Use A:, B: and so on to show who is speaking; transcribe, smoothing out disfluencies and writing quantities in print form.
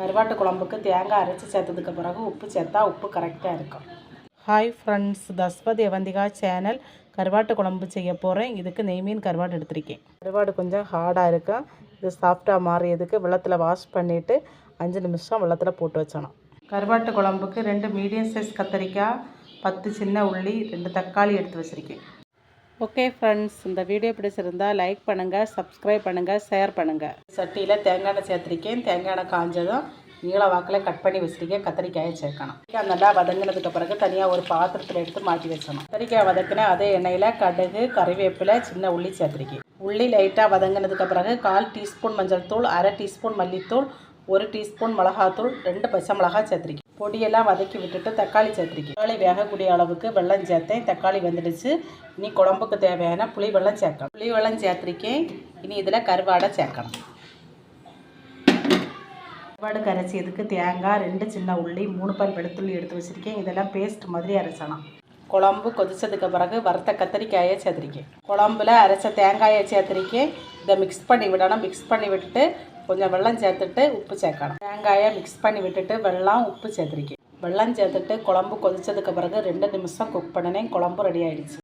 A: கருவாட்டு குழம்புக்கு தேங்காய் அரைச்சி சேர்த்ததுக்கு பிறகு உப்பு சேர்த்தா உப்பு கரெக்டாக இருக்கும். ஹாய் ஃப்ரெண்ட்ஸ், தஸ்வதி அவந்திகா சேனல். கருவாட்டு குழம்பு செய்ய போகிறேன். இதுக்கு நெய் மீன் கருவாடு எடுத்திருக்கேன். கருவாடு கொஞ்சம் ஹார்டாக இருக்கும். இது சாஃப்டாக மாறியதுக்கு வெள்ளத்தில் வாஷ் பண்ணிவிட்டு 5 நிமிஷம் வெள்ளத்தில் போட்டு வச்சணும். கருவாட்டு குழம்புக்கு 2 மீடியம் சைஸ் கத்திரிக்காய், 10 சின்ன உள்ளி, 2 தக்காளி எடுத்து வச்சுருக்கேன். ஓகே ஃப்ரெண்ட்ஸ், இந்த வீடியோ பிடிச்சிருந்தால் லைக் பண்ணுங்கள், சப்ஸ்கிரைப் பண்ணுங்கள், ஷேர் பண்ணுங்கள். சட்டியில் தேங்காய் எண்ணெய் சேர்த்துருக்கேன். தேங்காய் எண்ணெய் காஞ்சதும் நீள வாக்கில் கட் பண்ணி வச்சுருக்கேன். கத்திரிக்காயை சேர்க்கணும். நல்லா வதங்கினதுக்கு பிறகு தனியாக ஒரு பாத்திரத்தில் எடுத்து மாட்டி வச்சணும். கத்திரிக்காய் வதக்கின அதே எண்ணெயில் கடுகு, கறிவேப்பிலை, சின்ன உள்ளி சேர்த்துருக்கேன். உள்ளி லைட்டாக வதங்கினதுக்கு பிறகு 1/4 டீஸ்பூன் மஞ்சள் தூள், 1/2 டீஸ்பூன் மல்லித்தூள், 1 டீஸ்பூன் மிளகாத்தூள், 2 பச்சை மிளகாய் சேர்த்துருக்கேன். பொடியெல்லாம் வதக்கி விட்டுட்டு தக்காளி சேர்த்துருக்கேன். தக்காளி வேகக்கூடிய அளவுக்கு வெல்லம் சேர்த்தேன். தக்காளி வந்துடுச்சு. இனி குழம்புக்கு தேவையான புளி வெல்லம் சேர்க்கணும். புளி வெல்லம் சேர்த்துருக்கேன். இனி இதில் கருவாடை சேர்க்கணும். கருவாடு கரைச்சியதுக்கு தேங்காய், 2 சின்ன உள்ளி, 3 பல் வெளுத்துள்ளி எடுத்து வச்சுருக்கேன். இதெல்லாம் பேஸ்ட் மாதிரி அரைச்சணும். குழம்பு கொதிச்சதுக்கு பிறகு வறுத்த கத்திரிக்காயை சேர்த்துருக்கேன். குழம்புல அரைச்ச தேங்காயை சேர்த்துருக்கேன். இதை மிக்ஸ் பண்ணி விடணும். மிக்ஸ் பண்ணி விட்டுட்டு கொஞ்சம் வெல்லம் சேர்த்துட்டு உப்பு சேர்க்கணும். தேங்காயை மிக்ஸ் பண்ணி விட்டுட்டு வெல்லம், உப்பு சேர்த்துருக்கேன். வெல்லம் சேர்த்துட்டு குழம்பு கொதிச்சதுக்கு பிறகு 2 நிமிஷம் குக் பண்ணினேன். குழம்பு ரெடி ஆகிடுச்சு.